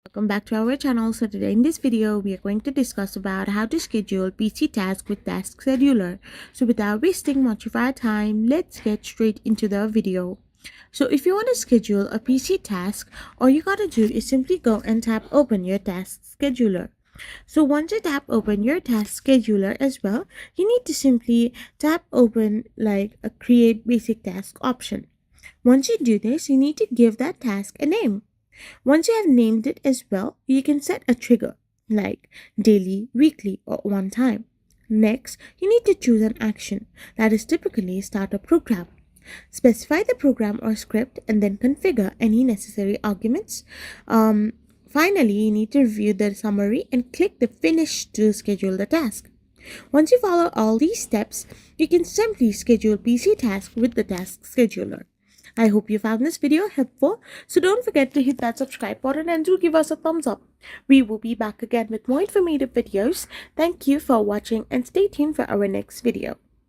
Welcome back to our channel. So today in this video we are going to discuss about how to schedule PC tasks with Task Scheduler. So without wasting much of our time, let's get straight into the video. So if you want to schedule a PC task, all you gotta do is simply go and tap open your Task Scheduler. So once you tap open your Task Scheduler as well, you need to simply tap open like a create basic task option. Once you do this, you need to give that task a name. Once you have named it as well, you can set a trigger like daily, weekly, or one time. Next, you need to choose an action that is typically start a program. Specify the program or script and then configure any necessary arguments. Finally, you need to review the summary and click the finish to schedule the task. Once you follow all these steps, you can simply schedule PC tasks with the Task Scheduler. I hope you found this video helpful, so don't forget to hit that subscribe button and do give us a thumbs up. We will be back again with more informative videos. Thank you for watching and stay tuned for our next video.